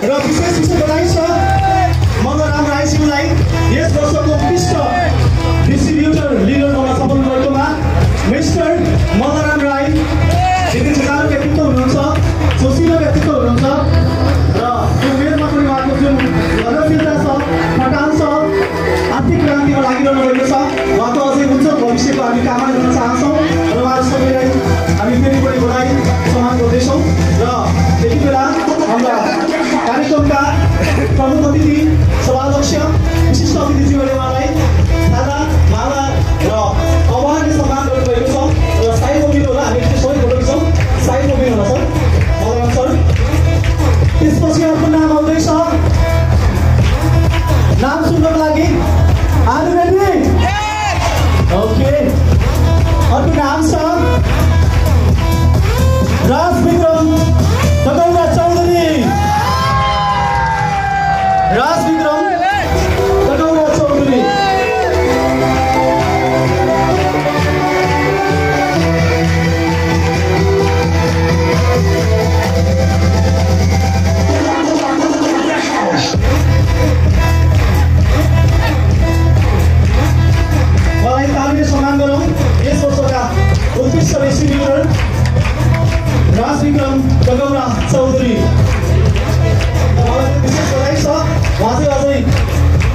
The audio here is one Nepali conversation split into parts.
र विशेष बधाई छ मदनराम राईज्यूलाई यस वर्षको उत्कृष्ट डिस्ट्रिब्युटर लिडर गर्न सफल भएकोमा। मिस्टर मदनराम राई यति सानो व्यक्तित्व हुनुहुन्छ, जोसिलो व्यक्तित्व हुनुहुन्छ र यो मेलमा पनि उहाँको जुन घनशीलता छ, खटाल छ, आर्थिक क्रान्तिमा लागिरहनु भएको छ, उहाँको अझै उज्जवल भविष्यको हामी कामना गर्न चाहन्छौँ र उहाँहरू सबैलाई हामी फेरि पनि बधाई सम्मान गर्दैछौँ। र त्यति बेला हाम्रा कार्यक्रमका प्रमुख अतिथि सभाध्यक्ष विशिष्ट अतिथिज्यूहरूले उहाँलाई खाना माला र अवार्डले सम्मान गर्नुभएको छ र साई मोबिन होला, हामी सबै फोटो खिच्छौँ। साई मोबिन होला सर, मदन सर। त्यसपछि अर्को नाम आउँदैछ, नाम सुन्नको लागि आलु रेडी? ओके। अर्को नाम छ राजविक्रम डगौरा चौधरी। राजविक्रम डगौरा चौधरी। मलाई तालिमले सम्मान गरौँ यस वर्षका उत्कृष्ट डिस्ट्रिब्युटर राजविक्रम डगौरा चौधरी। विशेष बधाई छ, उहाँ चाहिँ अझै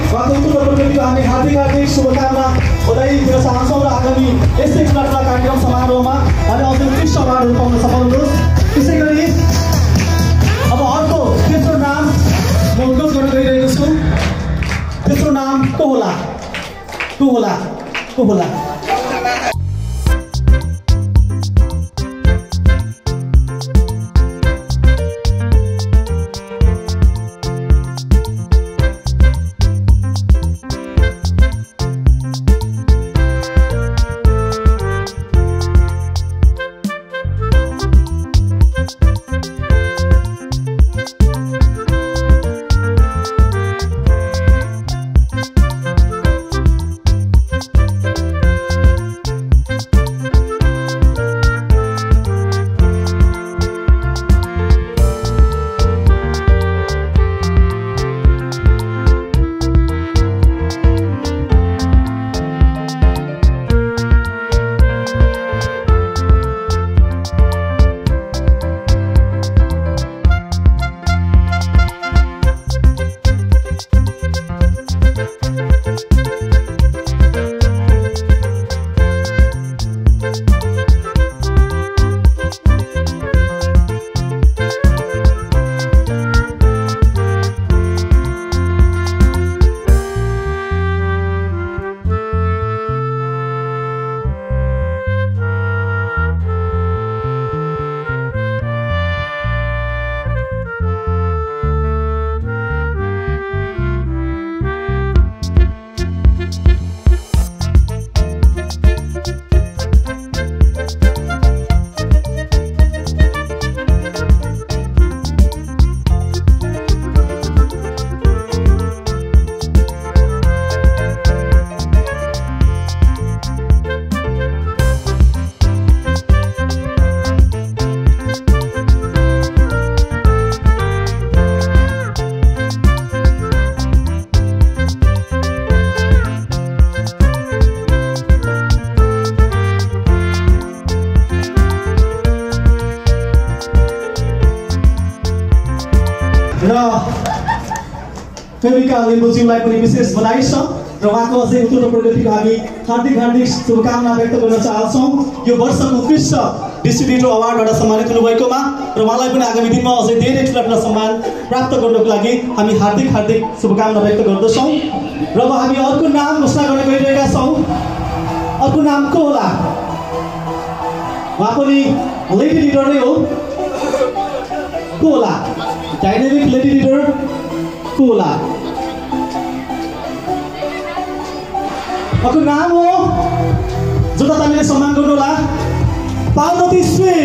उहाँको उत्तर प्रगतिको हामी हार्दिक हार्दिक शुभकामना बधाई दिन चाहन्छौँ र आगामी यस्तै ठुला ठुला कार्यक्रम समारोहमा हामी अझै उत्कृष्ट अवार्डहरू पाउन सफल हुनुहोस्। त्यसै गरी अब अर्को तेस्रो नाम म उल्लेख गर्न गइरहेको छु। तेस्रो नाम को होला? को होला? को होला? फेरिका लिम्बुज्यूलाई पनि विशेष बधाई छ र उहाँको अझै उत्तर प्रगतिको हामी हार्दिक हार्दिक शुभकामना व्यक्त गर्न चाहन्छौँ यो वर्षको उत्कृष्ट डिस्ट्रिब्युटर अवार्डबाट सम्मानित हुनुभएकोमा र उहाँलाई पनि आगामी दिनमा अझै धेरै ठुला ठुला सम्मान प्राप्त गर्नको लागि हामी हार्दिक हार्दिक शुभकामना व्यक्त गर्दछौँ। र अब हामी अर्को नाम घोषणा गर्न गइरहेका छौँ। अर्को नाम को होला? उहाँ पनि लेडी लिडर नै हो। को होला? डाइनामिक लेडी लिडर को होला? अर्को नाम हो जो तपाईँले सम्मान गर्नु होला, पार्वती श्री।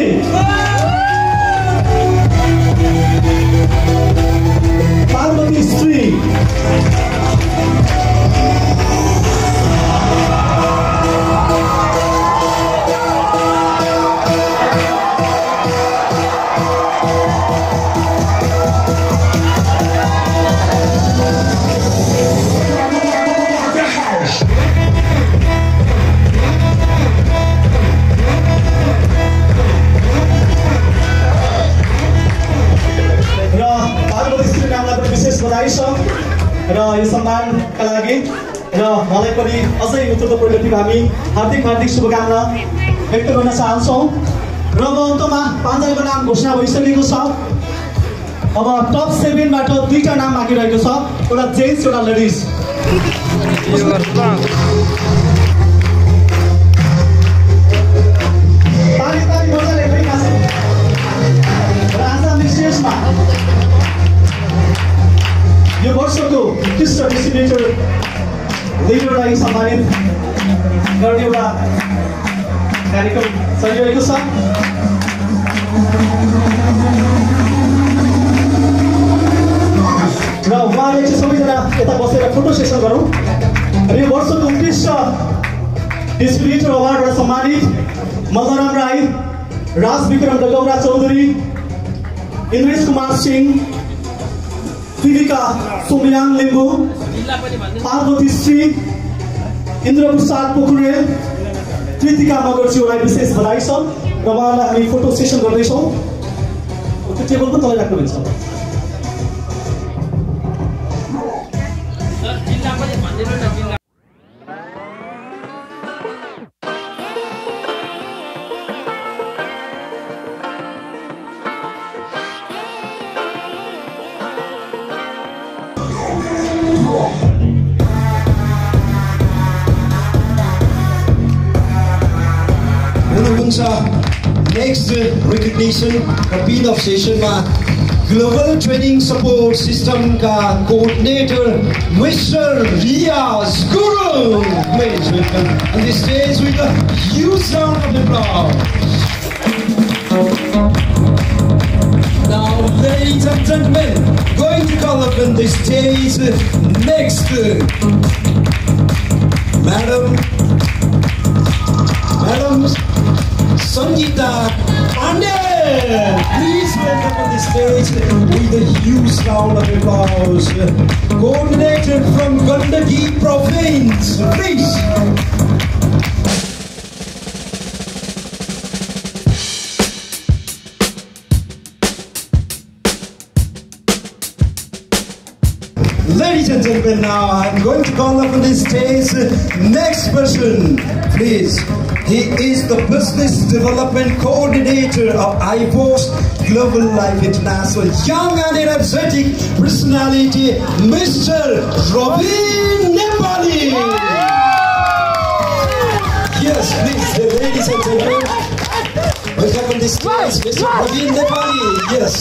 पार्वती पार्वती बधाई छ र यो सम्मानका लागि र मलाई पनि अझै उत्तरको प्रगतिको हामी हार्दिक शुभकामना व्यक्त गर्न चाहन्छौँ र अब अन्तमा पाँचजनाको नाम घोषणा भइसकेको छ। अब टप 7 बाट दुईटा नाम बाँकी रहेको छ, एउटा जेन्ट्स एउटा लेडिज। यो वर्षको उत्कृष्ट डिस्ट्रिब्युटर लिडरलाई सम्मानित गर्ने एउटा कार्यक्रम चलिरहेको छ। र उहाँले चाहिँ सबैजना यता बसेर फोटो सेसन गरौँ। र यो वर्षको उत्कृष्ट डिस्ट्रिब्युटर अवार्डबाट सम्मानित मल्लराम राई, राज विक्रम डगौरा चौधरी, इन्द्रेश कुमार सिंह, त्रिविका सोमयाङ लिम्बू, पार्वती श्री, इन्द्र प्रसाद पोखरेल, कृतिका मगरज्यूलाई विशेष बधाई छ र उहाँलाई हामी फोटो सेसन गर्दैछौँ। त्यो टेबल पनि तलै राख्नुहुन्छ। Next recognition repeat of session ma Global Training Support System ka coordinator Mr. Riaz Guru. Please welcome on the stage with a huge round of applause. Now, ladies and gentlemen, going to call up on the stage next Madam Sangeeta Pandey. Please welcome on the stage with a huge round of applause. Coordinator from Gandaki Province. Please. Ladies and gentlemen, now I'm going to call up on the stage next person. Please. He is the Business Development Coordinator of iPost Global Life International. Young and energetic personality, Mr. Robin Nepali. Yes, please, ladies and gentlemen, welcome on the stage, Mr. Robin Nepali. Yes.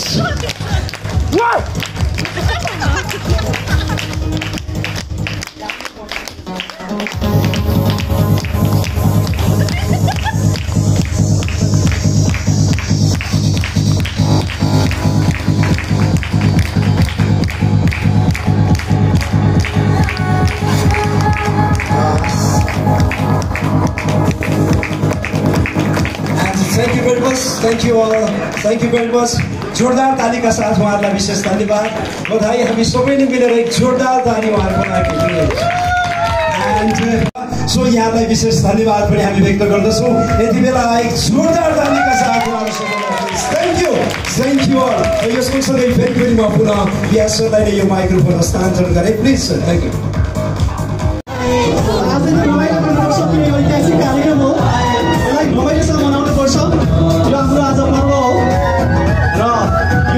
Thank you all. Thank you very much. जोरदार ताली का साथ उहाँहरूलाई विशेष धन्यवाद बधाई। हामी सबैले मिलेर एक जोरदार ताली उहाँहरूको लागि एन्ड सो यहाँलाई विशेष धन्यवाद पनि हामी व्यक्त गर्दछौँ। यति बेला एक जोरदार तालीका साथ उहाँहरू सबैलाई थ्याङ्क यू अल। यसको सँगै फेरि म पुनः बिहा सरलाई नै यो माइक्रोफोन हस्तान्तरण गरेँ। Please sir, thank you.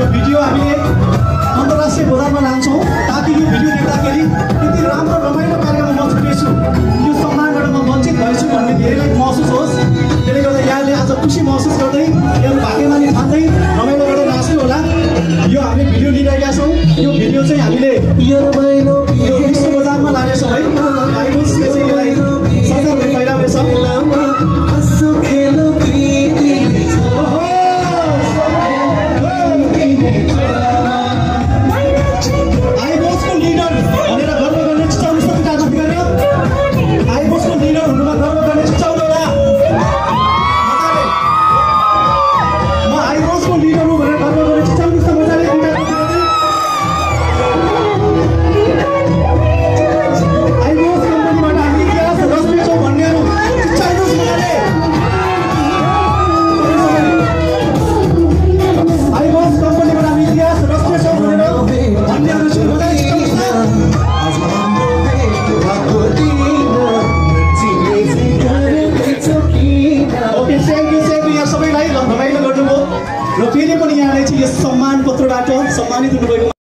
Video हामीले अन्तर्राष्ट्रिय बजारमा लान्छौँ ताकि यो भिडियो देख्दाखेरि यति राम्रो रमाइलो कार्यक्रममा म छुटेछु, यो सम्मानबाट म वञ्चित भएछु भन्ने धेरैलाई महसुस होस्। त्यसले गर्दा यहाँले आज खुसी महसुस गर्दै यहाँ भाग्यमानी ठान्दै रमाइलो गर्दै नाच्नु होला। यो हामीले भिडियो लिइरहेका छौँ। यो भिडियो चाहिँ हामीले यो विश्व बजारमा लानेछौँ है। आइपोस्टले चाहिँ यसलाई संसारभरि फैलाउनेछ। आइपोस्ट यस सम्मान पत्रबाट सम्मानित हुनुभएको